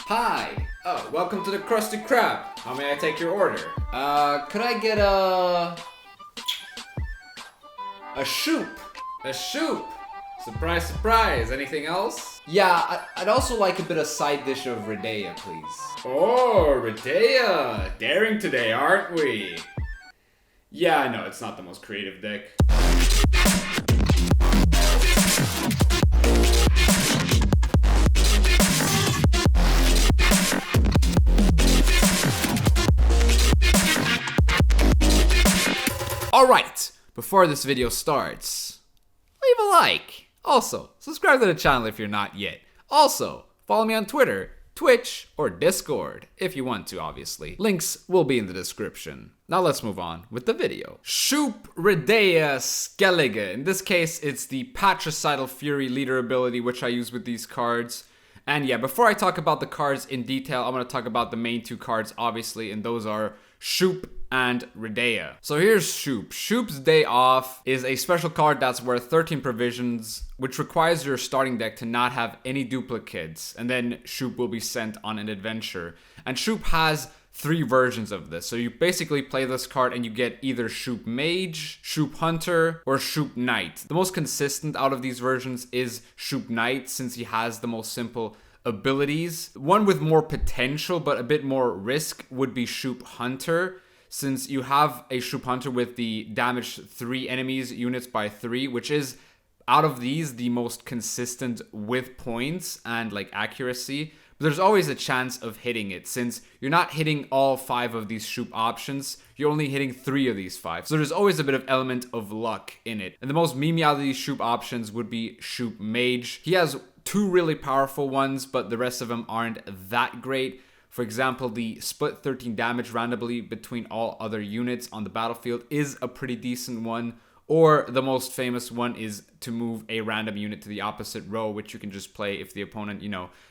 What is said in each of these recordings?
Hi! Oh, welcome to the Krusty Krab. How may I take your order? Could I get a SHUPE? A SHUPE! Surprise, surprise. Anything else? Yeah, I'd also like a bit of side dish of RADEYAH, please. Oh, RADEYAH! Daring today, aren't we? Yeah, I know, it's not the most creative deck. Alright, before this video starts, leave a like. Also, subscribe to the channel if you're not yet. Also, follow me on Twitter, Twitch, or Discord, if you want to, obviously. Links will be in the description. Now let's move on with the video. SHUPE RADEYAH Skellige. In this case, it's the Patricidal Fury leader ability, which I use with these cards. And yeah, before I talk about the cards in detail, I'm going to talk about the main two cards, obviously, and those are SHUPE and RADEYAH. So here's SHUPE. SHUPE's Day Off is a special card that's worth 13 provisions, which requires your starting deck to not have any duplicates, and then SHUPE will be sent on an adventure. And SHUPE has 3 versions of this. So you basically play this card and you get either SHUPE Mage, SHUPE Hunter, or SHUPE Knight. The most consistent out of these versions is SHUPE Knight, since he has the most simple abilities. One with more potential but a bit more risk would be SHUPE Hunter, since you have a SHUPE Hunter with the damage 3 enemies units by 3, which is, out of these, the most consistent with points and like accuracy. But there's always a chance of hitting it, since you're not hitting all 5 of these SHUPE options, you're only hitting 3 of these 5. So there's always a bit of element of luck in it. And the most memey out of these SHUPE options would be SHUPE Mage. He has 2 really powerful ones, but the rest of them aren't that great. For example, the split 13 damage randomly between all other units on the battlefield is a pretty decent one. Or the most famous one is to move a random unit to the opposite row, which you can just play if the opponent,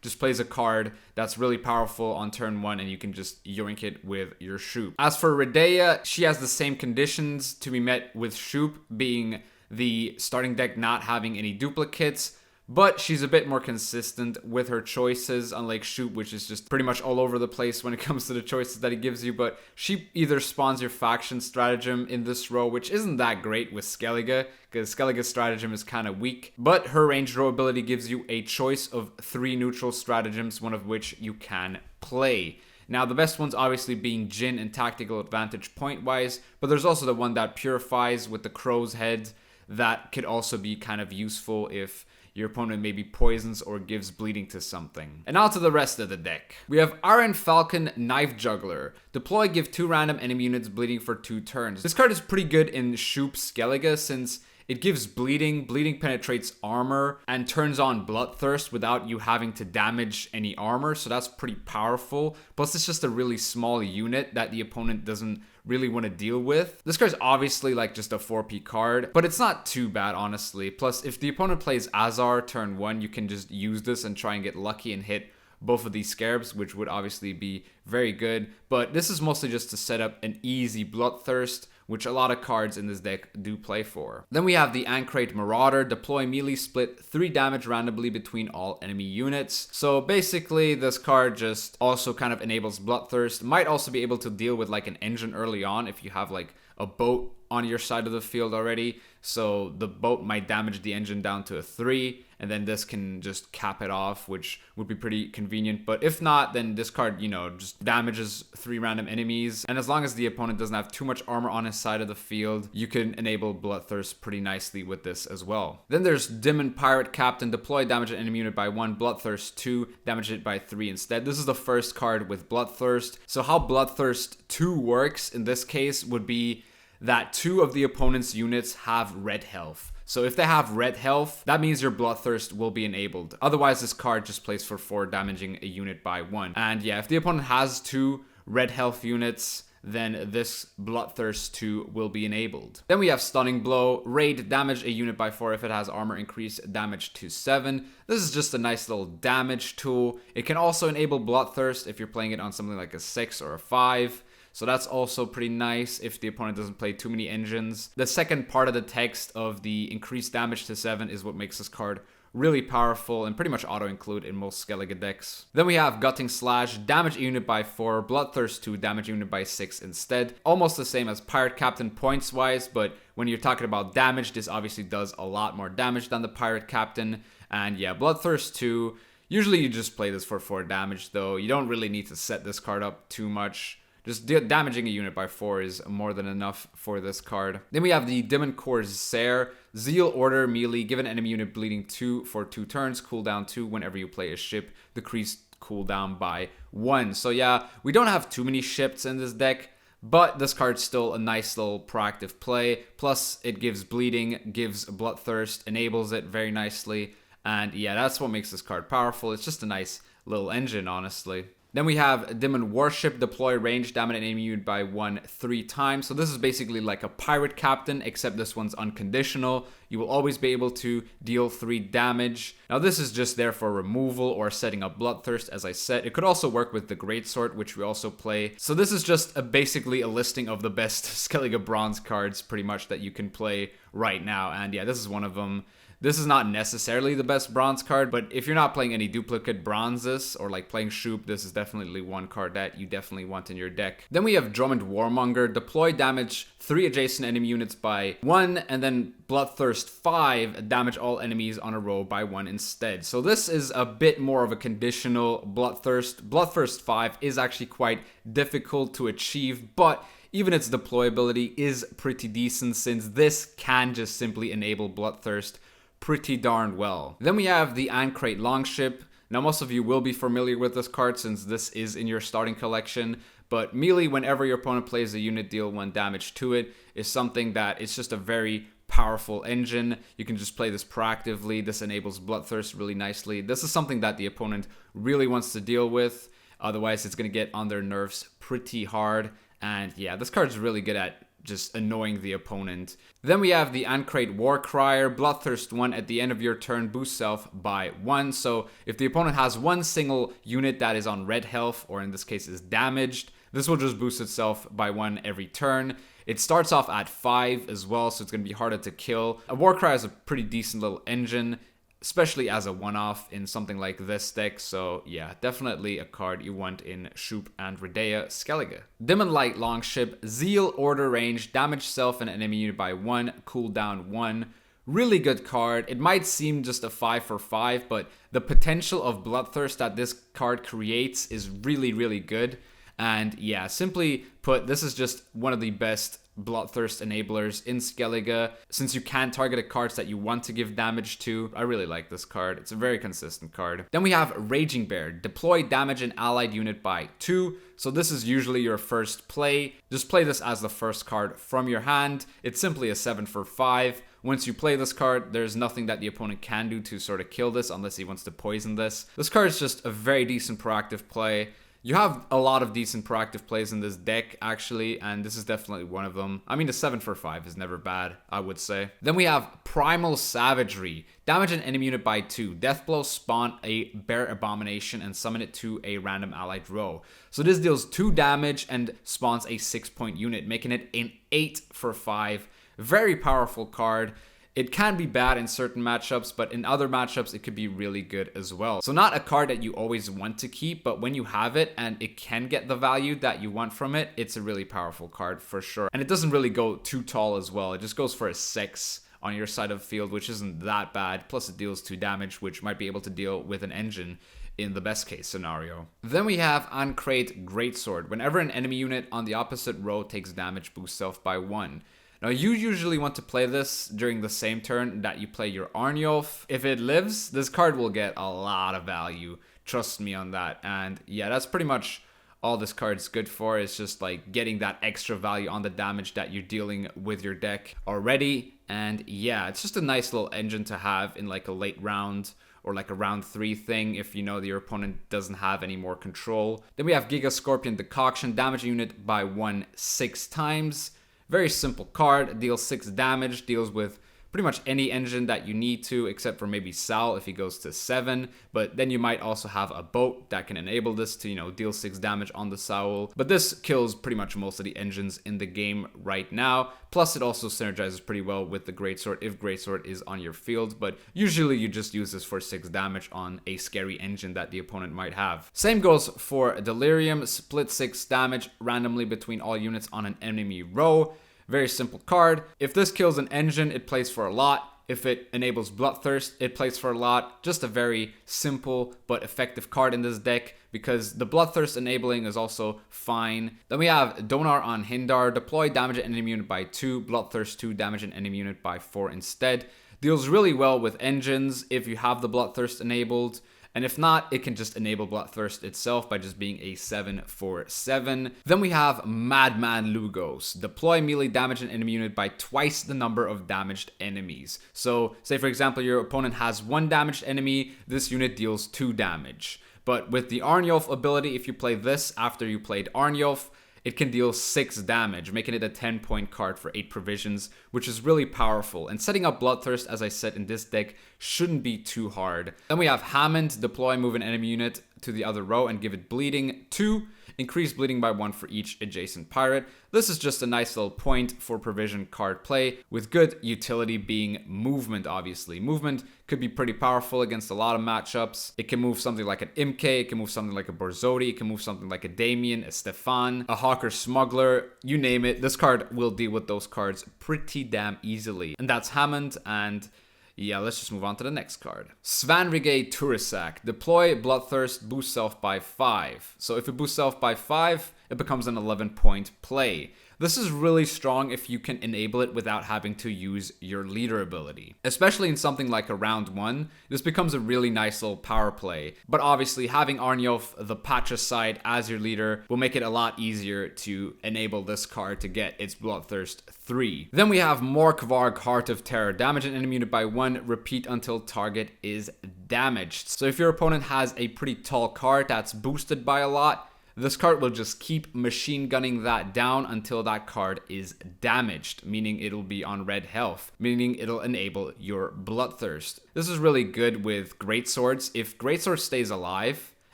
just plays a card that's really powerful on turn 1, and you can just yoink it with your SHUPE. As for RADEYAH, she has the same conditions to be met with SHUPE, being the starting deck not having any duplicates, but she's a bit more consistent with her choices, unlike SHUPE, which is just pretty much all over the place when it comes to the choices that he gives you. But she either spawns your faction stratagem in this row, which isn't that great with Skellige, because Skellige's stratagem is kind of weak. But her ranged row ability gives you a choice of 3 neutral stratagems, one of which you can play. Now, the best ones obviously being Jhin and Tactical Advantage point-wise, but there's also the one that purifies with the crow's head that could also be kind of useful if your opponent maybe poisons or gives bleeding to something. And now to the rest of the deck. We have Iron Falcon Knife Juggler. Deploy, give 2 random enemy units bleeding for 2 turns. This card is pretty good in SHUPE Skellige, since it gives bleeding, bleeding penetrates armor, and turns on Bloodthirst without you having to damage any armor, so that's pretty powerful. Plus, it's just a really small unit that the opponent doesn't really want to deal with. This card's obviously like just a 4P card, but it's not too bad, honestly. Plus, if the opponent plays Azar turn 1, you can just use this and try and get lucky and hit both of these scarabs, which would obviously be very good. But this is mostly just to set up an easy Bloodthirst, which a lot of cards in this deck do play for. Then we have the Ancrate Marauder. Deploy, melee, split 3 damage randomly between all enemy units. So basically, this card just also kind of enables Bloodthirst. Might also be able to deal with like an engine early on if you have like a boat on your side of the field already. So the boat might damage the engine down to a 3, and then this can just cap it off, which would be pretty convenient. But if not, then this card, just damages 3 random enemies. And as long as the opponent doesn't have too much armor on his side of the field, you can enable Bloodthirst pretty nicely with this as well. Then there's Demon Pirate Captain. Deploy, damage an enemy unit by 1, Bloodthirst 2, damage it by 3 instead. This is the first card with Bloodthirst. So how Bloodthirst 2 works in this case would be that 2 of the opponent's units have red health. So if they have red health, that means your Bloodthirst will be enabled. Otherwise, this card just plays for 4, damaging a unit by 1. And yeah, if the opponent has 2 red health units, then this Bloodthirst 2 will be enabled. Then we have Stunning Blow. Raid, damage a unit by 4 if it has armor, increase damage to 7. This is just a nice little damage tool. It can also enable Bloodthirst if you're playing it on something like a 6 or a 5. So that's also pretty nice if the opponent doesn't play too many engines. The second part of the text of the increased damage to 7 is what makes this card Really powerful and pretty much auto-include in most Skellige decks. Then we have Gutting Slash, damage a unit by 4, Bloodthirst 2, damage a unit by 6 instead. Almost the same as Pirate Captain points-wise, but when you're talking about damage, this obviously does a lot more damage than the Pirate Captain. And yeah, Bloodthirst 2, usually you just play this for 4 damage though. You don't really need to set this card up too much. Just damaging a unit by 4 is more than enough for this card. Then we have the Demon Corsair. Zeal Order melee. Give an enemy unit bleeding 2 for 2 turns. Cooldown 2 whenever you play a ship. Decrease cooldown by 1. So yeah, we don't have too many ships in this deck, but this card's still a nice little proactive play. Plus, it gives bleeding, gives Bloodthirst, enables it very nicely. And yeah, that's what makes this card powerful. It's just a nice little engine, honestly. Then we have Demon Warship, deploy range, damage an enemy unit by 1 3 times. So this is basically like a Pirate Captain, except this one's unconditional. You will always be able to deal 3 damage. Now this is just there for removal or setting up Bloodthirst, as I said. It could also work with the Greatsword, which we also play. So this is just basically a listing of the best Skellige Bronze cards, pretty much, that you can play right now. And yeah, this is one of them. This is not necessarily the best bronze card, but if you're not playing any duplicate bronzes or like playing SHUPE, this is definitely one card that you definitely want in your deck. Then we have Drummond Warmonger, deploy damage 3 adjacent enemy units by 1, and then Bloodthirst 5, damage all enemies on a row by 1 instead. So this is a bit more of a conditional Bloodthirst. Bloodthirst 5 is actually quite difficult to achieve, but even its deployability is pretty decent since this can just simply enable Bloodthirst pretty darn well. Then we have the Ancrate Longship. Now most of you will be familiar with this card since this is in your starting collection, but melee, whenever your opponent plays a unit, deal 1 damage to it, is something that it's just a very powerful engine. You can just play this proactively. This enables Bloodthirst really nicely. This is something that the opponent really wants to deal with. Otherwise, it's going to get on their nerves pretty hard. And yeah, this card's really good at just annoying the opponent. Then we have the Ancrate Warcrier, Bloodthirst 1 at the end of your turn, boost self by 1. So if the opponent has one single unit that is on red health, or in this case is damaged, this will just boost itself by 1 every turn. It starts off at 5 as well, so it's going to be harder to kill. A Warcrier is a pretty decent little engine, especially as a one-off in something like this deck. So yeah, definitely a card you want in SHUPE and RADEYAH Skellige. Demon Light Longship, Zeal Order range, damage self and enemy unit by 1, cooldown 1. Really good card. It might seem just a 5 for 5, but the potential of Bloodthirst that this card creates is really, really good. And yeah, simply put, this is just one of the best Bloodthirst enablers in Skellige. Since you can target cards that you want to give damage to, I really like this card. It's a very consistent card. Then we have Raging Bear, deploy damage an allied unit by 2. So this is usually your first play. Just play this as the first card from your hand. It's simply a 7 for 5. Once you play this card, there's nothing that the opponent can do to sort of kill this unless he wants to poison this. This card is just a very decent proactive play. You have a lot of decent proactive plays in this deck, actually, and this is definitely one of them. I mean, the 7 for 5 is never bad, I would say. Then we have Primal Savagery. Damage an enemy unit by 2. Deathblow, spawn a Bear Abomination, and summon it to a random allied row. So this deals 2 damage and spawns a 6-point unit, making it an 8 for 5. Very powerful card. It can be bad in certain matchups, but in other matchups, it could be really good as well. So not a card that you always want to keep, but when you have it and it can get the value that you want from it, it's a really powerful card for sure. And it doesn't really go too tall as well. It just goes for a 6 on your side of the field, which isn't that bad. Plus it deals 2 damage, which might be able to deal with an engine in the best case scenario. Then we have Ancrate Greatsword. Whenever an enemy unit on the opposite row takes damage, boost self by 1. Now, you usually want to play this during the same turn that you play your Arnulf. If it lives, this card will get a lot of value. Trust me on that. And yeah, that's pretty much all this card's good for. It's just like getting that extra value on the damage that you're dealing with your deck already. And yeah, it's just a nice little engine to have in like a late round or like a round 3 thing if you know that your opponent doesn't have any more control. Then we have Giga Scorpion Decoction, damage a unit by 1 6 times. Very simple card, deals 6 damage, deals with pretty much any engine that you need to, except for maybe Sal if he goes to 7. But then you might also have a boat that can enable this to, deal 6 damage on the Saul. But this kills pretty much most of the engines in the game right now. Plus, it also synergizes pretty well with the Greatsword if Greatsword is on your field. But usually you just use this for 6 damage on a scary engine that the opponent might have. Same goes for Delirium. Split 6 damage randomly between all units on an enemy row. Very simple card. If this kills an engine, it plays for a lot. If it enables Bloodthirst, it plays for a lot. Just a very simple but effective card in this deck because the Bloodthirst enabling is also fine. Then we have Donar on Hindar. Deploy damage an enemy unit by 2. Bloodthirst 2, damage an enemy unit by 4 instead. Deals really well with engines if you have the Bloodthirst enabled. And if not, it can just enable Bloodthirst itself by just being a 7/7. Then we have Madman Lugos. Deploy melee damage an enemy unit by twice the number of damaged enemies. So, say for example, your opponent has 1 damaged enemy, this unit deals 2 damage. But with the Arnulf ability, if you play this after you played Arnulf, it can deal 6 damage, making it a 10-point card for 8 provisions, which is really powerful. And setting up Bloodthirst, as I said in this deck, shouldn't be too hard. Then we have Hammond. Deploy, move an enemy unit to the other row and give it bleeding 2. Increase bleeding by 1 for each adjacent pirate. This is just a nice little point for provision card play, with good utility being movement, obviously. Movement could be pretty powerful against a lot of matchups. It can move something like an Imke, it can move something like a Borzodi, it can move something like a Damien, a Stefan, a Hawker Smuggler, you name it. This card will deal with those cards pretty damn easily. And that's Hammond, and yeah, let's just move on to the next card. Svanrige Turisak. Deploy Bloodthirst, boost self by 5. So if it boosts self by 5, it becomes an 11-point play. This is really strong if you can enable it without having to use your leader ability. Especially in something like a round 1, this becomes a really nice little power play. But obviously having Arnulf, the Patricide, as your leader will make it a lot easier to enable this card to get its Bloodthirst 3. Then we have Morkvarg, Heart of Terror. Damage an enemy unit by 1, repeat until target is damaged. So if your opponent has a pretty tall card that's boosted by a lot, this card will just keep machine gunning that down until that card is damaged, meaning it'll be on red health, meaning it'll enable your Bloodthirst. This is really good with Greatswords. If Greatsword stays alive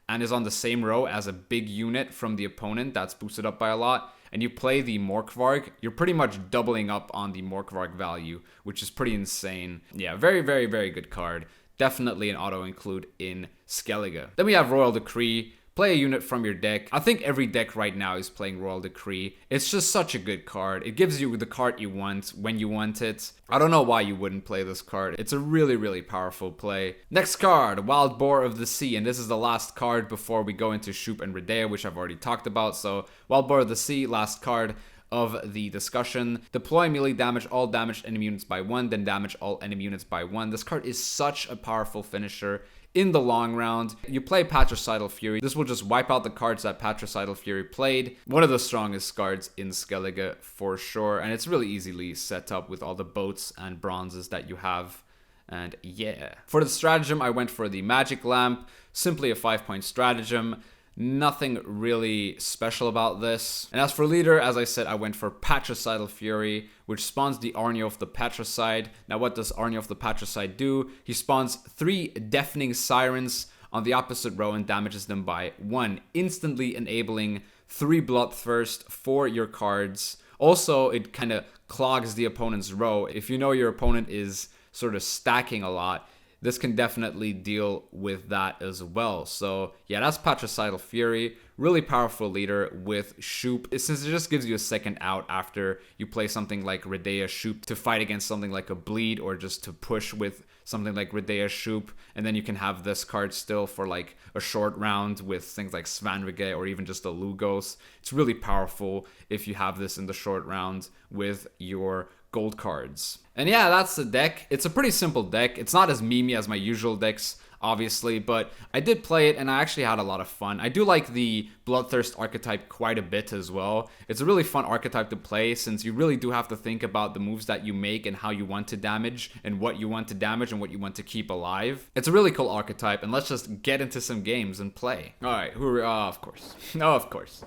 and is on the same row as a big unit from the opponent that's boosted up by a lot, and you play the Morkvarg, you're pretty much doubling up on the Morkvarg value, which is pretty insane. Yeah, very, very, very good card. Definitely an auto-include in Skellige. Then we have Royal Decree. Play a unit from your deck. I think every deck right now is playing Royal Decree. It's just such a good card. It gives you the card you want when you want it. I don't know why you wouldn't play this card. It's a really, really powerful play. Next card, Wild Boar of the Sea. And this is the last card before we go into SHUPE and RADEYAH, which I've already talked about. So Wild Boar of the Sea, last card of the discussion. Deploy melee damage all damaged enemy units by 1, then damage all enemy units by 1. This card is such a powerful finisher. In the long round, you play Patricidal Fury. This will just wipe out the cards that Patricidal Fury played. One of the strongest cards in Skellige for sure, and it's really easily set up with all the boats and bronzes that you have. And yeah. For the stratagem, I went for the Magic Lamp. Simply a 5-point stratagem. Nothing really special about this. And as for leader, as I said, I went for Patricidal Fury, which spawns the Arnulf the Patricide. Now what does Arnulf the Patricide do? He spawns 3 Deafening Sirens on the opposite row and damages them by 1, instantly enabling 3 Bloodthirst for your cards. Also, it kind of clogs the opponent's row. If you know your opponent is sort of stacking a lot, this can definitely deal with that as well. So yeah, that's Patricidal Fury. Really powerful leader with SHUPE. Since it just gives you a second out after you play something like RADEYAH SHUPE to fight against something like a Bleed, or just to push with something like RADEYAH SHUPE. And then you can have this card still for like a short round with things like Svanrige or even just a Lugos. It's really powerful if you have this in the short round with your gold cards. And yeah, that's the deck. It's a pretty simple deck. It's not as memey as my usual decks, obviously, but I did play it and I actually had a lot of fun. I do like the Bloodthirst archetype quite a bit as well. It's a really fun archetype to play, since you really do have to think about the moves that you make and how you want to damage and what you want to damage and what you want to keep alive. It's a really cool archetype, and let's just get into some games and play. All right, of course. Oh, of course.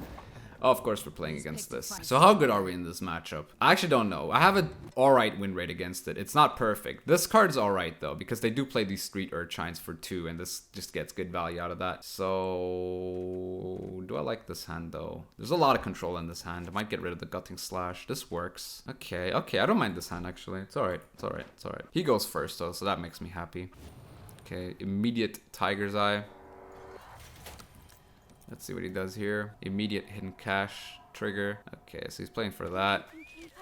Oh, of course we're playing against this. So how good are we in this matchup? I actually don't know. I have an alright win rate against it. It's not perfect. This card's alright though, because they do play these Street Urchins for 2, and this just gets good value out of that. So do I like this hand though? There's a lot of control in this hand. I might get rid of the Gutting Slash. This works. Okay, okay, I don't mind this hand actually. It's alright, it's alright, it's alright. He goes first though, so that makes me happy. Okay, immediate Tiger's Eye. Let's see what he does here. Immediate Hidden Cash trigger. Okay, so he's playing for that.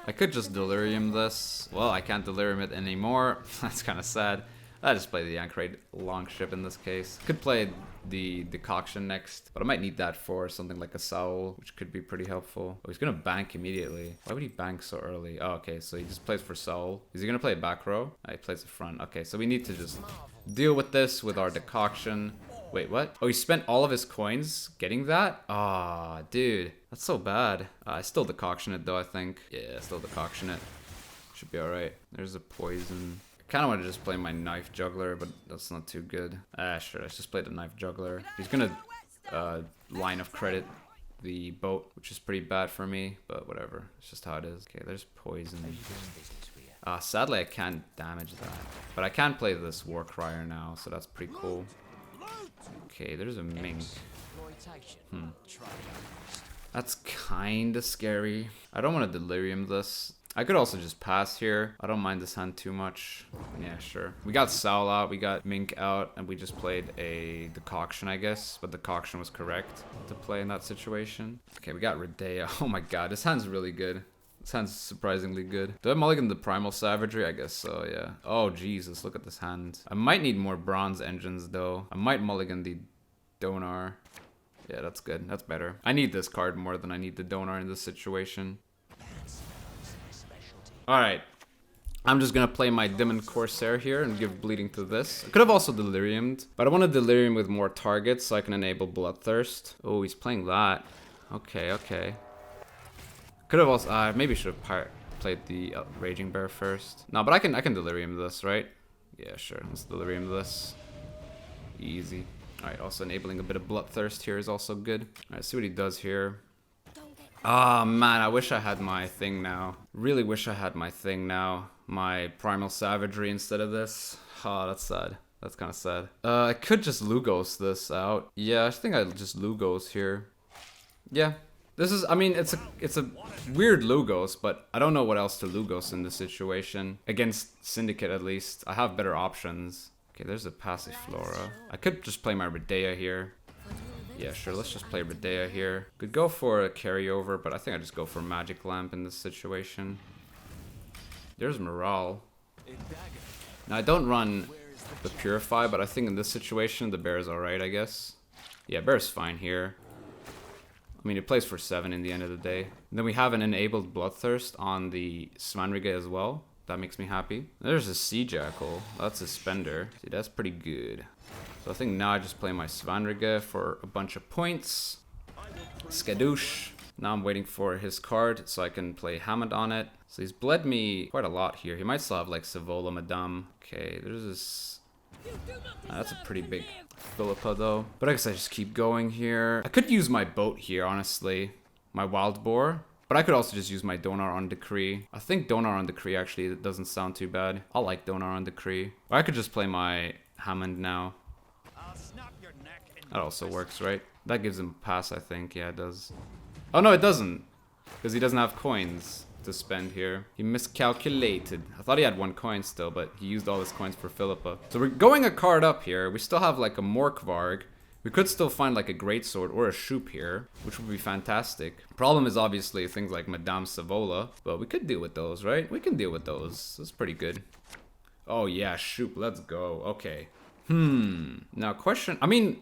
I could just Delirium this. Well, I can't Delirium it anymore. That's kind of sad. I just play the Ancrate Longship in this case. Could play the Decoction next, but I might need that for something like a Soul, which could be pretty helpful. Oh, he's gonna bank immediately. Why would he bank so early? Oh, okay, so he just plays for Soul. Is he gonna play back row? Oh, he plays the front. Okay, so we need to just deal with this with our Decoction. Wait, what? Oh, he spent all of his coins getting that? Ah, dude. That's so bad. I still Decoction it though, I think. Yeah, still Decoction it. Should be alright. There's a poison. I kind of want to just play my Knife Juggler, but that's not too good. Sure, let's just play the Knife Juggler. He's gonna line of credit the boat, which is pretty bad for me, but whatever. It's just how it is. Okay, there's poison. Sadly, I can't damage that. But I can play this War Crier now, so that's pretty cool. Okay, there's a Mink. That's kinda scary. I don't want to Delirium this. I could also just pass here. I don't mind this hand too much. Yeah, sure. We got Soul out, we got Mink out, and we just played a Decoction, I guess. But Decoction was correct to play in that situation. Okay, we got RADEYAH. Oh my god, this hand's really good. This hand's surprisingly good. Do I mulligan the Primal Savagery? I guess so, yeah. Oh, Jesus, look at this hand. I might need more Bronze Engines, though. I might mulligan the Donar. Yeah, that's good. That's better. I need this card more than I need the Donar in this situation. Alright. I'm just gonna play my Demon Corsair here and give Bleeding to this. I could have also Deliriumed, but I want to Delirium with more targets so I can enable Bloodthirst. Oh, he's playing that. Okay, okay. Could have also, maybe should have played the Raging Bear first. No, but I can Delirium this, right? Yeah, sure. Let's Delirium this. Easy. Alright, also enabling a bit of Bloodthirst here is also good. Alright, see what he does here. Oh man, I wish I had my thing now. Really wish I had my thing now. My Primal Savagery instead of this. Oh, that's sad. That's kind of sad. I could just Lugos this out. Yeah, I think I'll just Lugos here. Yeah. This is, I mean, it's a weird Lugos, but I don't know what else to Lugos in this situation. Against Syndicate, at least. I have better options. Okay, there's a Passiflora. I could just play my RADEYAH here. Yeah, sure, let's just play RADEYAH here. Could go for a carryover, but I think I just go for Magic Lamp in this situation. There's Morale. Now, I don't run the Purify, but I think in this situation, the Bear's alright, I guess. Yeah, Bear's fine here. I mean, it plays for 7 in the end of the day. And then we have an enabled Bloodthirst on the Svanrige as well. That makes me happy. There's a Sea Jackal. That's a Spender. See, that's pretty good. So I think now I just play my Svanrige for a bunch of points. Skadoosh. Now I'm waiting for his card so I can play Hammond on it. So he's bled me quite a lot here. He might still have like Savola Madame. Okay, there's this... that's a pretty big Philippa though. But I guess I just keep going here. I could use my boat here, honestly. My Wild Boar. But I could also just use my Donar on Decree. I think Donar on Decree actually doesn't sound too bad. I like Donar on Decree. Or I could just play my Hammond now. That also works, right? That gives him a pass, I think. Yeah, it does. Oh, no, it doesn't. Because he doesn't have coins to spend here. He miscalculated. I thought he had 1 coin still, but he used all his coins for Philippa. So we're going a card up here. We still have like a Morkvarg. We could still find like a Greatsword or a Shupe here, which would be fantastic. Problem is obviously things like Madame Savola, but we could deal with those, right? We can deal with those. That's pretty good. Oh yeah, Shupe, let's go. Okay. Now question, I mean,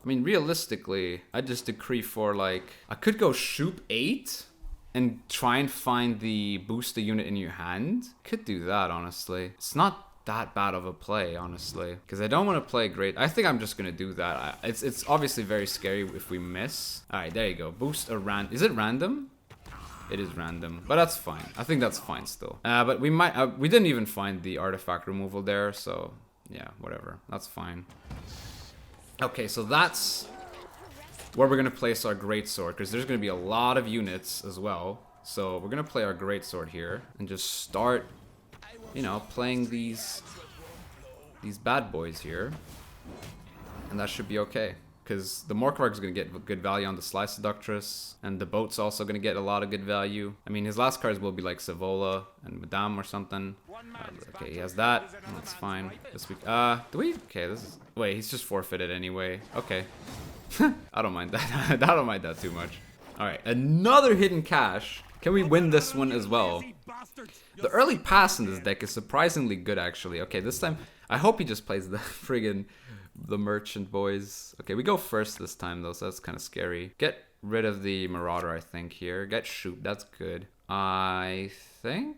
realistically, I just Decree for like, I could go Shupe 8 and try and find the booster unit in your hand. Could do that, honestly. It's not that bad of a play, honestly, because I don't want to play great. I think I'm just gonna do that. It's obviously very scary if we miss. All right, there you go. Boost a is it random? It is random, but that's fine. I think that's fine still. But we might we didn't even find the artifact removal there, so yeah, whatever. That's fine. Okay, so that's where we're gonna place our greatsword, because there's gonna be a lot of units as well. So we're gonna play our greatsword here and just start, you know, playing these bad boys here, and that should be okay. Because the Morkvarg is going to get good value on the Sly Seductress, and the boat's also going to get a lot of good value. I mean, his last cards will be like Savola and Madame or something. Okay, he has that. That's fine. This week, do we? Okay, this is. Wait, he's just forfeited anyway. Okay. I don't mind that. I don't mind that too much. All right, another hidden cache. Can we win this one as well? The early pass in this deck is surprisingly good, actually. Okay, this time, I hope he just plays the friggin' the merchant boys. Okay, we go first this time though, so that's kind of scary. Get rid of the Marauder, I think, here. Get SHUPE, that's good. I think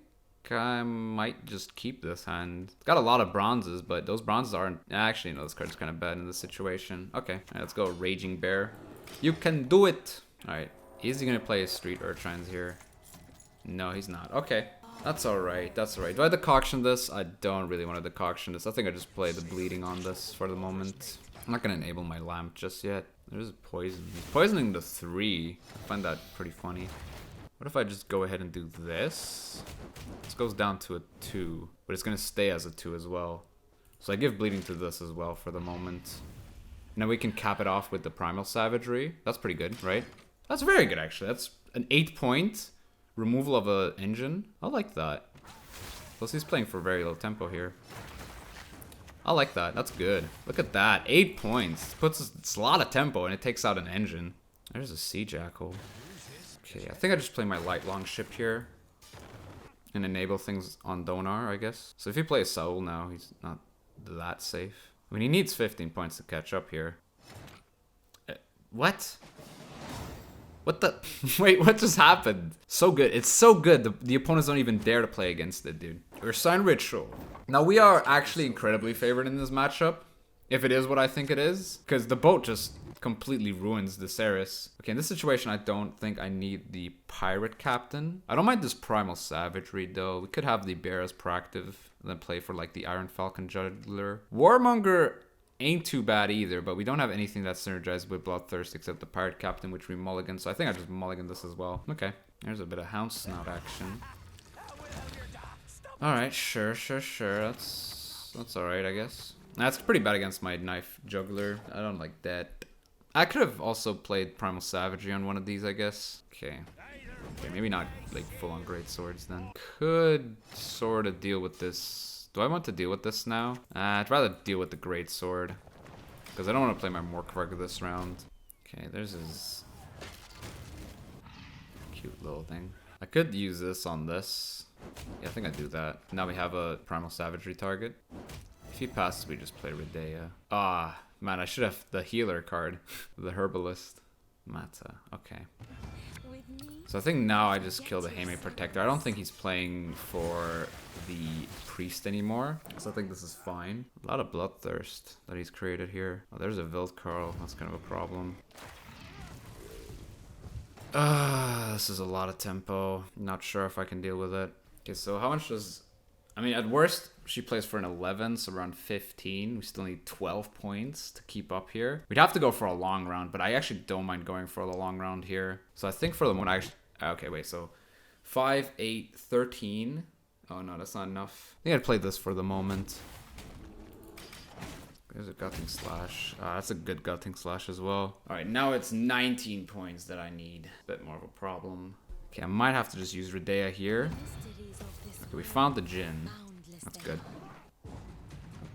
I might just keep this hand. It's got a lot of bronzes, but those bronzes aren't... Actually, no, this card's kind of bad in this situation. Okay, right, let's go Raging Bear. You can do it! Alright, is he gonna play his Street Urchins here? No, he's not. Okay. That's alright, that's alright. Do I decoction this? I don't really want to decoction this. I think I just play the bleeding on this for the moment. I'm not going to enable my lamp just yet. There's poison. He's poisoning the 3. I find that pretty funny. What if I just go ahead and do this? This goes down to a 2, but it's going to stay as a 2 as well. So I give bleeding to this as well for the moment. Now we can cap it off with the Primal Savagery. That's pretty good, right? That's very good, actually. That's an 8-point. Removal of an engine. I like that. Plus he's playing for very low tempo here. I like that. That's good. Look at that. 8 points. It's a lot of tempo and it takes out an engine. There's a Sea Jackal. Okay, I think I just play my light long ship here. And enable things on Donar, I guess. So if he plays Saul now, he's not that safe. I mean, he needs 15 points to catch up here. What? What the? Wait, what just happened? So good. It's so good. The opponents don't even dare to play against it, dude. Ursine Ritual. Now, we are actually incredibly favored in this matchup. If it is what I think it is. Because the boat just completely ruins the Ceres. Okay, in this situation, I don't think I need the Pirate Captain. I don't mind this Primal Savagery, though. We could have the Bear as proactive. And then play for, like, the Iron Falcon Juggler. Warmonger ain't too bad either, but we don't have anything that's synergized with Bloodthirst except the Pirate Captain, which we mulligan, so I think I just mulligan this as well. Okay, there's a bit of Hound Snout action. Alright, sure. That's alright, I guess. That's pretty bad against my Knife Juggler. I don't like that. I could have also played Primal Savagery on one of these, I guess. Okay, maybe not like full-on great swords then. Could sort of deal with this. Do I want to deal with this now? I'd rather deal with the Great Sword. Because I don't want to play my Morkvarg this round. Okay, there's his cute little thing. I could use this on this. Yeah, I think I'd do that. Now we have a Primal Savagery target. If he passes, we just play RADEYAH. Ah, man, I should have the healer card. The Herbalist. Mata. Okay. So I think now I just kill the Hame Protector. I don't think he's playing for the Priest anymore. So I think this is fine. A lot of Bloodthirst that he's created here. Oh, there's a Wildcarl. That's kind of a problem. This is a lot of tempo. Not sure if I can deal with it. Okay, so how much does... I mean, at worst, she plays for an 11, so around 15. We still need 12 points to keep up here. We'd have to go for a long round, but I actually don't mind going for the long round here. So I think for the moment, I actually... Okay, wait, so 5, 8, 13. Oh, no, that's not enough. I think I'd play this for the moment. There's a Gutting Slash. That's a good Gutting Slash as well. All right, now it's 19 points that I need. A bit more of a problem. Okay, I might have to just use RADEYAH here. Okay, we found the Djinn. That's good.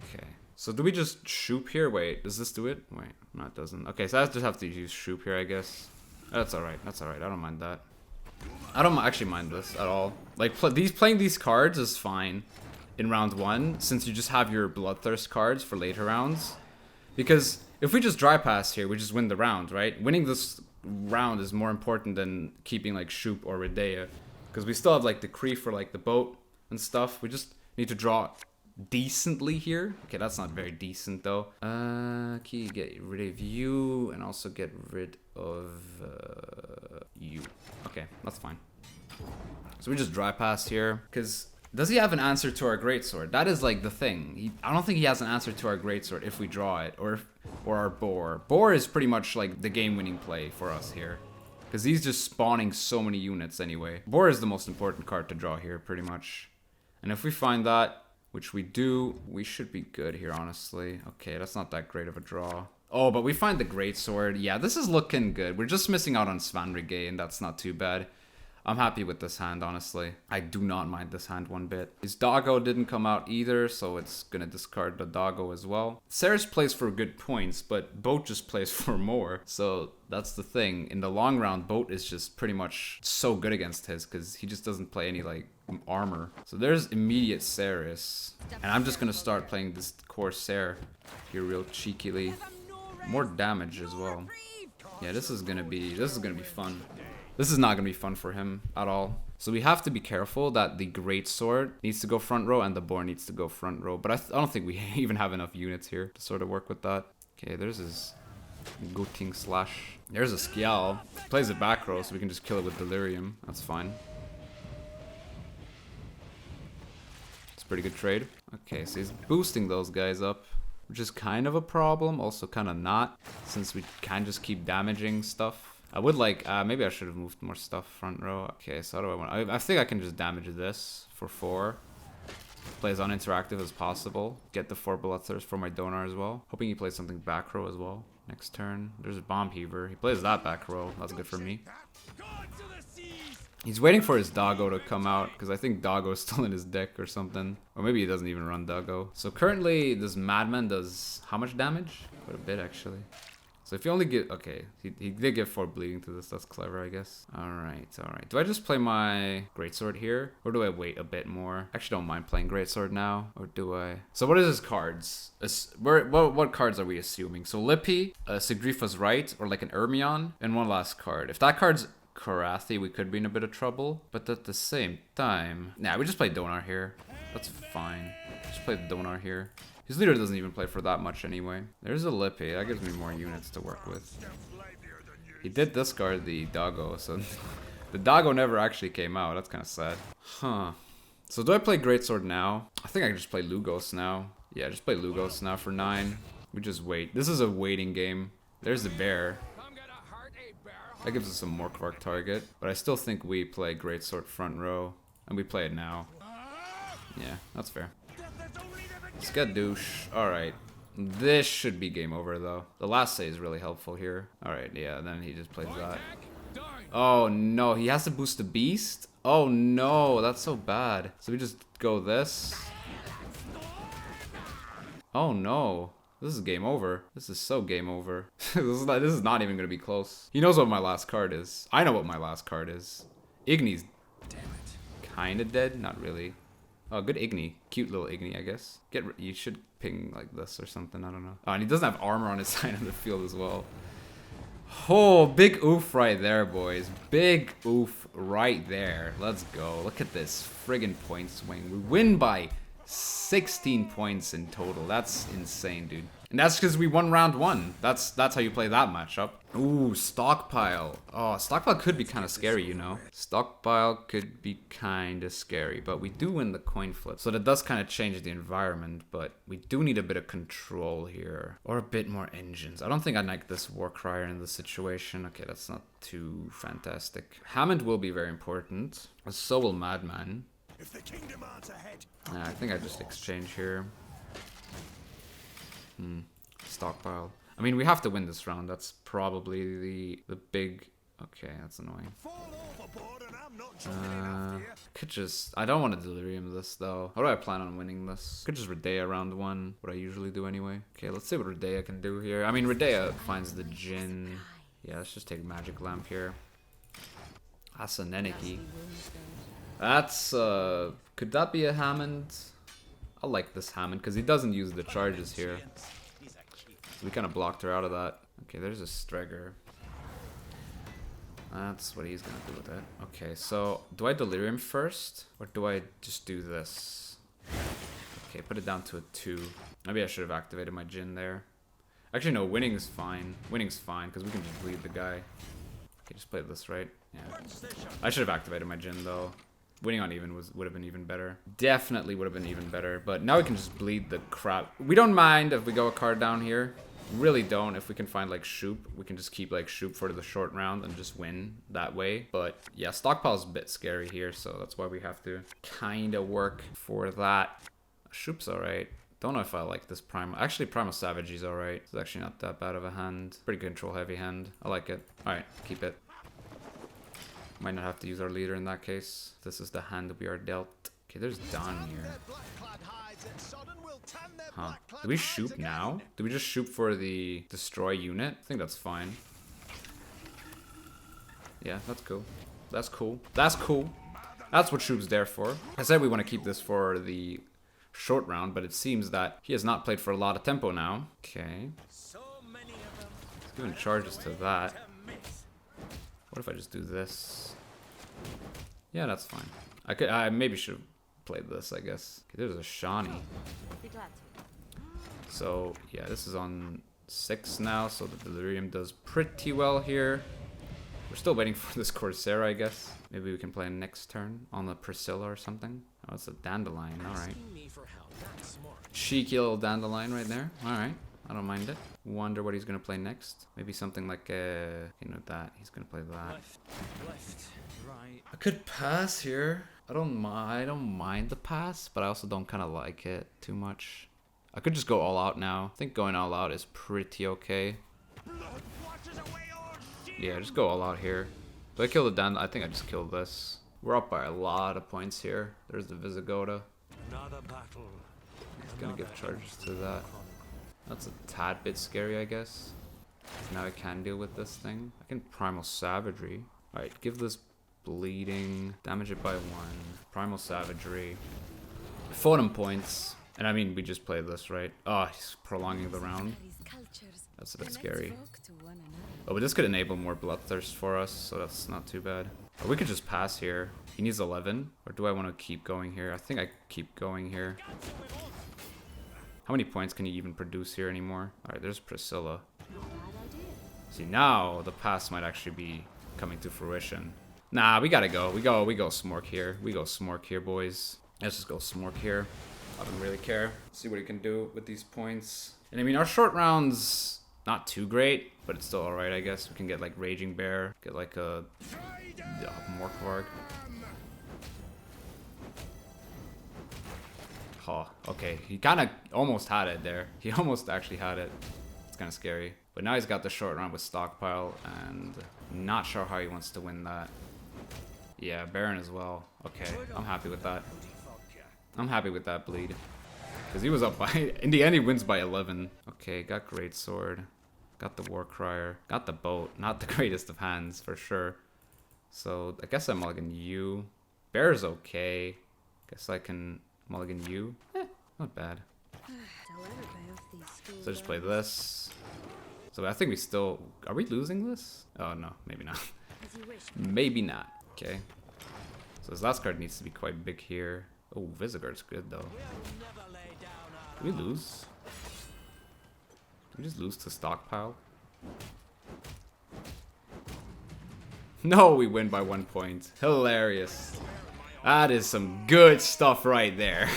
Okay. So do we just SHUPE here? Wait, does this do it? Wait, no it doesn't. Okay, so I just have to use SHUPE here, I guess. That's alright, that's alright. I don't mind that. I don't actually mind this at all. Like, playing these cards is fine in round 1, since you just have your Bloodthirst cards for later rounds. Because if we just dry pass here, we just win the round, right? Winning this round is more important than keeping like SHUPE or RADEYAH. Because we still have like Decree for like the boat and stuff. We just need to draw decently here. Okay, that's not very decent though. Key, get rid of you and also get rid of you. Okay, that's fine. So we just dry pass here. Because does he have an answer to our greatsword? That is like the thing. I don't think he has an answer to our greatsword if we draw it. Or or our boar. Boar is pretty much like the game-winning play for us here, because he's just spawning so many units anyway. Boar is the most important card to draw here, pretty much. And if we find that, which we do, we should be good here, honestly. Okay, that's not that great of a draw. Oh, but we find the greatsword. Yeah, this is looking good. We're just missing out on Svanrige, and that's not too bad. I'm happy with this hand, honestly. I do not mind this hand one bit. His doggo didn't come out either, so it's gonna discard the doggo as well. Ceres plays for good points, but Boat just plays for more. So that's the thing. In the long round, Boat is just pretty much so good against his, because he just doesn't play any, like, armor. So there's immediate Ceres. And I'm just gonna start playing this Corsair here real cheekily. More damage as well. Yeah, this is gonna be fun. This is not going to be fun for him at all. So we have to be careful that the greatsword needs to go front row and the boar needs to go front row. But I don't think we even have enough units here to sort of work with that. Okay, there's his Goting slash. There's a Skjal. Plays it back row, so we can just kill it with Delirium. That's fine. It's a pretty good trade. Okay, so he's boosting those guys up, which is kind of a problem. Also kind of not, since we can just keep damaging stuff. I would like, maybe I should have moved more stuff front row. Okay, so how do I want, I think I can just damage this for 4. Play as uninteractive as possible. Get the 4 Bloodthirst for my Donar as well. Hoping he plays something back row as well. Next turn, there's a Bomb Heaver. He plays that back row, that's good for me. He's waiting for his Doggo to come out, because I think Doggo is still in his deck or something. Or maybe he doesn't even run Doggo. So currently, this Madman does how much damage? Quite a bit, actually. So if you only get, okay, he did get 4 bleeding to this, that's clever, I guess. Alright, alright. Do I just play my Greatsword here? Or do I wait a bit more? Actually don't mind playing Greatsword now, or do I? So what is his cards? What cards are we assuming? So Lippy, Sigrifa's Right, or like an Ermion, and one last card. If that card's Karathi, we could be in a bit of trouble. But at the same time, nah, we just play Donar here. That's fine. Just play the Donar here. His leader doesn't even play for that much anyway. There's a Lippy. That gives me more units to work with. He did discard the Doggo, so the Doggo never actually came out. That's kind of sad. Huh. So do I play Greatsword now? I think I can just play Lugos now. Yeah, just play Lugos now for 9. We just wait. This is a waiting game. There's the bear. That gives us a more Quark target. But I still think we play Greatsword front row. And we play it now. Yeah, that's fair. Skadoosh. Alright. This should be game over, though. The last say is really helpful here. Alright, yeah, then he just plays that. Oh, no. He has to boost the beast? Oh, no. That's so bad. So we just go this. Oh, no. This is game over. This is so game over. This is not even going to be close. He knows what my last card is. I know what my last card is. Igni's kind of dead. Not really. Oh, good Igni. Cute little Igni, I guess. You should ping like this or something. I don't know. Oh, and he doesn't have armor on his side of the field as well. Oh, big oof right there, boys. Big oof right there. Let's go. Look at this friggin' point swing. We win by 16 points in total. That's insane, dude. And that's because we won round 1. That's how you play that matchup. Ooh, Stockpile. Oh, Stockpile could be kind of scary, you know. Stockpile could be kind of scary, but we do win the coin flip. So that does kind of change the environment, but we do need a bit of control here. Or a bit more engines. I don't think I like this Warcrier in this situation. Okay, that's not too fantastic. Hammond will be very important. So will Madman. If the kingdom arts ahead. I think I just exchange here. Stockpile. I mean, we have to win this round. That's probably the big... Okay, that's annoying. Could just... I don't want to Delirium this, though. How do I plan on winning this? Could just RADEYAH round 1. What I usually do anyway. Okay, let's see what RADEYAH can do here. I mean, RADEYAH finds the Djinn. Yeah, let's just take Magic Lamp here. That's a Neneki. That's, could that be a Hammond? I like this Hammond, because he doesn't use the charges here. We kind of blocked her out of that. Okay, there's a Streger. That's what he's gonna do with it. Okay, so do I Delirium first? Or do I just do this? Okay, put it down to a 2. Maybe I should have activated my Djinn there. Actually, no, winning is fine. Winning's fine, because we can just bleed the guy. Okay, just play this, right? Yeah. I should have activated my Djinn, though. Winning on even would have been even better. Definitely would have been even better. But now we can just bleed the crap. We don't mind if we go a card down here. Really don't. If we can find like SHUPE, we can just keep like SHUPE for the short round and just win that way. But yeah, stockpile's a bit scary here, so that's why we have to kind of work for that. SHUPE's alright. Don't know if I like this Primal. Actually, Primal Savage is alright. It's actually not that bad of a hand. Pretty control heavy hand. I like it. Alright, keep it. Might not have to use our leader in that case. This is the hand that we are dealt. Okay, there's Don here. Huh. Do we SHUPE now? Do we just SHUPE for the destroy unit? I think that's fine. Yeah, that's cool. That's cool. That's cool. That's what SHUPE's there for. I said we want to keep this for the short round, but it seems that he has not played for a lot of tempo now. Okay. Let's give him charges to that. What if I just do this? Yeah, that's fine. I maybe should have played this, I guess. Okay, there's a Shawnee. So yeah, this is on 6 now, so the Delirium does pretty well here. We're still waiting for this Corsair, I guess. Maybe we can play next turn on the Priscilla or something. Oh, it's a Dandelion, alright. Cheeky little Dandelion right there. Alright, I don't mind it. Wonder what he's gonna play next. Maybe something like, you know, that. He's gonna play that. Left, right. I could pass here. I don't mind the pass, but I also don't kind of like it too much. I could just go all out now. I think going all out is pretty okay. Yeah, just go all out here. Do I kill the Dan? I think I just killed this. We're up by a lot of points here. There's the Visigoda. He's gonna give charges to that. That's a tad bit scary, I guess. Now I can deal with this thing. I can Primal Savagery. Alright, give this bleeding. Damage it by 1. Primal Savagery. Photon points. And I mean, we just played this, right? Oh, he's prolonging the round. That's a bit scary. Oh, but this could enable more Bloodthirst for us, so that's not too bad. Or we could just pass here. He needs 11. Or do I want to keep going here? I think I keep going here. How many points can he even produce here anymore? Alright, there's Priscilla. See, now the pass might actually be coming to fruition. Nah, we gotta go. We go Smork here. We go Smork here, boys. Let's just go Smork here. I don't really care. See what he can do with these points. And I mean, our short round's not too great, but it's still alright, I guess. We can get like Raging Bear, get like a Morkvarg. Oh, okay. He kind of almost had it there. He almost actually had it. It's kind of scary. But now he's got the short round with Stockpile, and not sure how he wants to win that. Yeah, Baron as well. Okay, I'm happy with that. I'm happy with that bleed. Because he was up by... In the end, he wins by 11. Okay, got Great Sword. Got the War Crier. Got the Boat. Not the greatest of hands, for sure. So, I guess I mulligan you. Bear's okay. Guess I can mulligan you. Not bad. So just play this. So I think we still... Are we losing this? Oh, no. Maybe not. Maybe not. Okay. So his last card needs to be quite big here. Oh, Visigore's good, though. Did we lose? Did we just lose to Stockpile? No, we win by 1 point. Hilarious. That is some good stuff right there.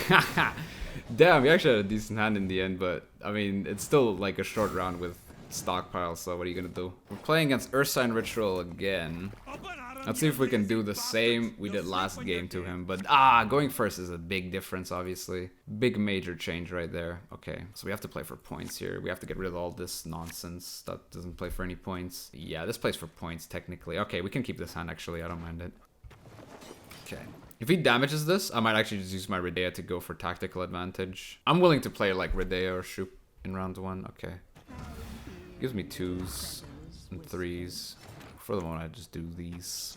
Damn, we actually had a decent hand in the end, but I mean, it's still like a short round with Stockpile, so what are you gonna do? We're playing against Ursine Ritual again. Let's see if we can do the same we did last game to him. But going first is a big difference, obviously. Big major change right there. Okay, so we have to play for points here. We have to get rid of all this nonsense that doesn't play for any points. Yeah, this plays for points, technically. Okay, we can keep this hand, actually. I don't mind it. Okay. If he damages this, I might actually just use my RADEYAH to go for tactical advantage. I'm willing to play like RADEYAH or SHUPE in round 1. Okay. Gives me 2s and 3s. For the moment, I just do these.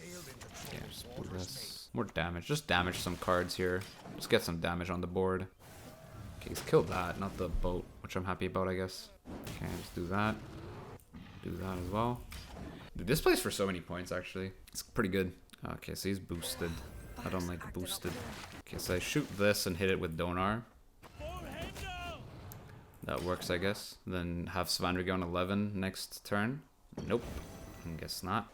Yeah, just do this. More damage. Just damage some cards here. Just get some damage on the board. Okay, he's killed that, not the boat, which I'm happy about, I guess. Okay, just do that. Do that as well. Dude, this plays for so many points, actually. It's pretty good. Okay, so he's boosted. I don't like boosted. Okay, so I shoot this and hit it with Donar. That works, I guess. Then have Svanrige on 11 next turn. Nope. I guess not.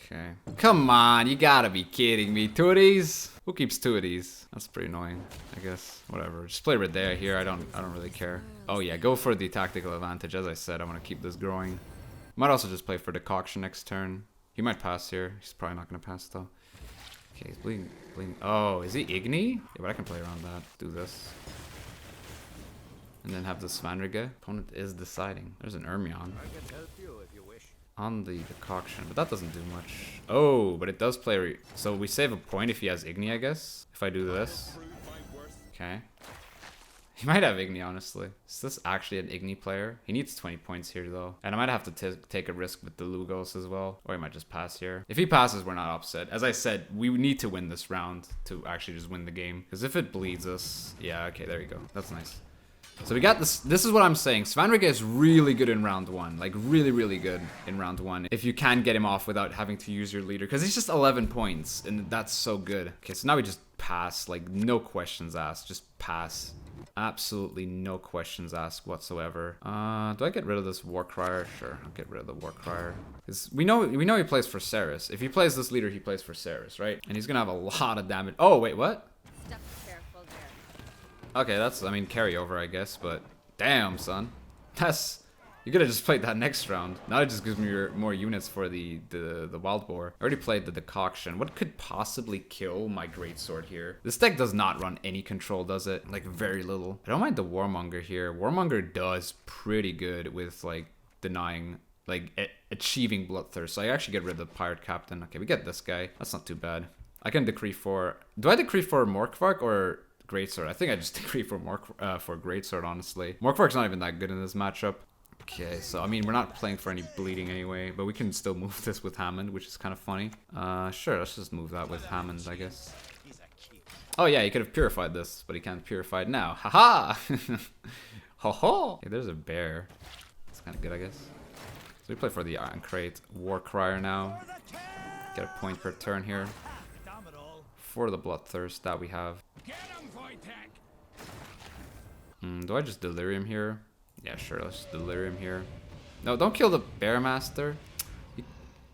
Okay. Come on, you gotta be kidding me. Two of these? Who keeps two of these? That's pretty annoying, I guess. Whatever. Just play Radeyah here. I don't really care. Oh yeah, go for the tactical advantage. As I said, I want to keep this growing. Might also just play for Decoction next turn. He might pass here. He's probably not gonna pass though. Okay, he's bleeding. Oh, is he Igni? Yeah, but I can play around that. Do this. And then have the Svanrige. Opponent is deciding. There's an Ermion. I can help you if you wish. On the Decoction, but that doesn't do much. Oh, but it does play. So we save a point if he has Igni, I guess. If I do this. Okay. He might have Igni, honestly. Is this actually an Igni player? He needs 20 points here, though. And I might have to take a risk with the Lugos as well. Or he might just pass here. If he passes, we're not upset. As I said, we need to win this round to actually just win the game. Because if it bleeds us... Yeah, okay, there you go. That's nice. So we got this. This is what I'm saying. Svanrige is really good in round 1. Like, really, really good in round 1. If you can get him off without having to use your leader. Because he's just 11 points. And that's so good. Okay, so now we just pass. Like, no questions asked. Just pass. Absolutely no questions asked whatsoever. Do I get rid of this Warcrier? Sure, I'll get rid of the Warcrier. Because we know he plays for Ceres. If he plays this leader, he plays for Ceres, right? And he's gonna have a lot of damage. Oh, wait, what? Step careful there. Okay, that's, I mean, carryover, I guess, but damn, son. That's... You could have just played that next round. Now it just gives me more units for the Wild Boar. I already played the Decoction. What could possibly kill my Greatsword here? This deck does not run any control, does it? Like, very little. I don't mind the Warmonger here. Warmonger does pretty good with, like, denying, like, achieving Bloodthirst. So I actually get rid of the Pirate Captain. Okay, we get this guy. That's not too bad. I can decree for... Do I decree for Morkvark or Greatsword? I think I just decree for Greatsword, honestly. Morkvark's not even that good in this matchup. Okay, so I mean, we're not playing for any bleeding anyway, but we can still move this with Hammond, which is kind of funny. Sure, let's just move that with Hammond, I guess. Oh yeah, he could have purified this, but he can't purify it now. Haha! Ho ho! Okay, there's a bear. That's kind of good, I guess. So we play for the Iron Crate. Warcrier now. Get a point per turn here. For the Bloodthirst that we have. Do I just Delirium here? Yeah, sure, let's Delirium here. No, don't kill the Bearmaster.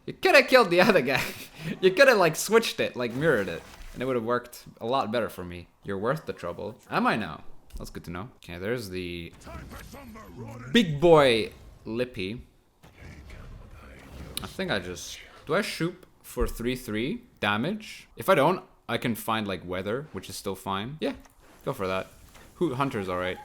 You could have killed the other guy. You could have, like, switched it, like, mirrored it. And it would have worked a lot better for me. You're worth the trouble. Am I now? That's good to know. Okay, there's the big boy Lippy. I think I just... Do I SHUPE for 3-3 damage? If I don't, I can find, like, Weather, which is still fine. Yeah, go for that. Hunter's alright.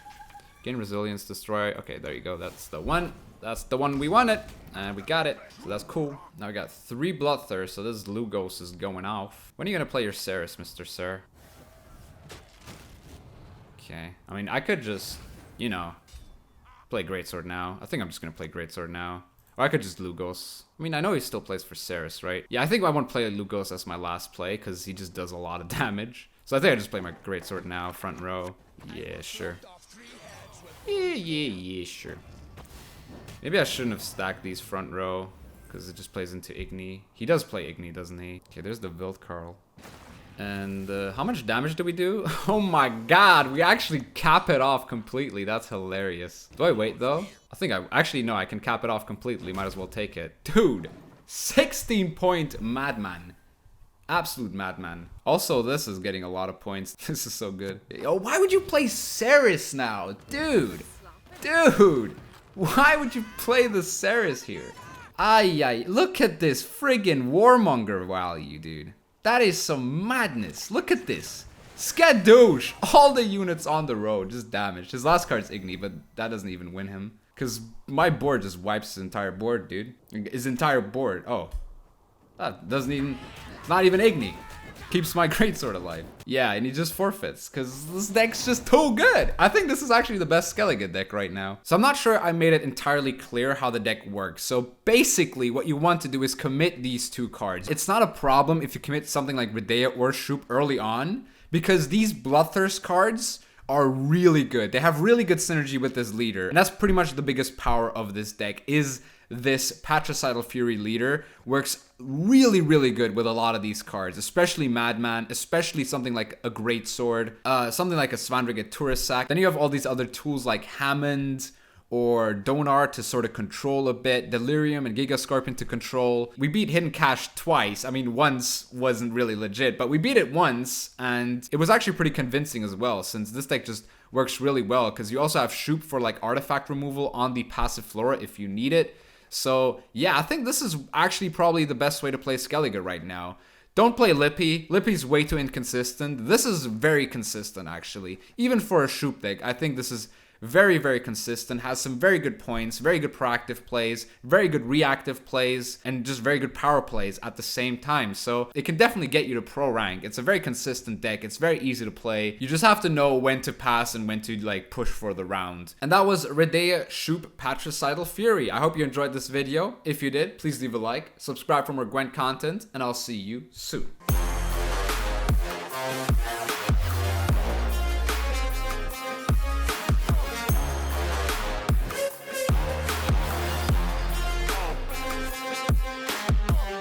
Gain resilience, destroy. Okay, there you go. That's the one. That's the one we wanted. And we got it. So that's cool. Now we got 3 Bloodthirst. So this Lugos is going off. When are you going to play your Ceres, Mr. Sir? Okay. I mean, I could just, you know, play Greatsword now. I think I'm just going to play Greatsword now. Or I could just Lugos. I mean, I know he still plays for Ceres, right? Yeah, I think I want to play Lugos as my last play because he just does a lot of damage. So I think I just play my Greatsword now, front row. Yeah, sure. Yeah, sure. Maybe I shouldn't have stacked these front row because it just plays into Igni. He does play Igni, doesn't he? Okay, there's the Wildkarl. And how much damage do we do? Oh my god, we actually cap it off completely. That's hilarious. Do I wait though? I think actually no, I can cap it off completely. Might as well take it. Dude, 16-point madman. Absolute madman. Also, this is getting a lot of points. This is so good. Oh, why would you play Ceres now? Dude. Dude. Why would you play the Ceres here? Ay. Look at this friggin' Warmonger value, dude. That is some madness. Look at this. Skadoosh. All the units on the road just damaged. His last card's Igni, but that doesn't even win him. Because my board just wipes his entire board, dude. His entire board. Oh. That doesn't even... It's not even Igni. Keeps my Greatsword alive. Yeah, and he just forfeits because this deck's just too good. I think this is actually the best Skellige deck right now. So I'm not sure I made it entirely clear how the deck works. So basically what you want to do is commit these 2 cards. It's not a problem if you commit something like Radeyah or SHUPE early on because these Bloodthirst cards are really good. They have really good synergy with this leader. And that's pretty much the biggest power of this deck is this Patricidal Fury leader works really, really good with a lot of these cards, especially Madman, especially something like a Greatsword, something like a Svanrige Turisak. Then you have all these other tools like Hammond or Donar to sort of control a bit, Delirium and Giga Scorpion to control. We beat Hidden Cache twice. I mean, once wasn't really legit, but we beat it once, and it was actually pretty convincing as well, since this deck just works really well, because you also have SHUPE for like artifact removal on the passive flora if you need it. So yeah, I think this is actually probably the best way to play Skellige right now. Don't play Lippy. Lippy's way too inconsistent. This is very consistent, actually. Even for a SHUPE deck, I think this is very, very consistent, has some very good points, very good proactive plays, very good reactive plays, and just very good power plays at the same time. So it can definitely get you to pro rank. It's a very consistent deck. It's very easy to play. You just have to know when to pass and when to like push for the round. And that was RADEYAH SHUPE Patricidal Fury. I hope you enjoyed this video. If you did, please leave a like, subscribe for more Gwent content, and I'll see you soon.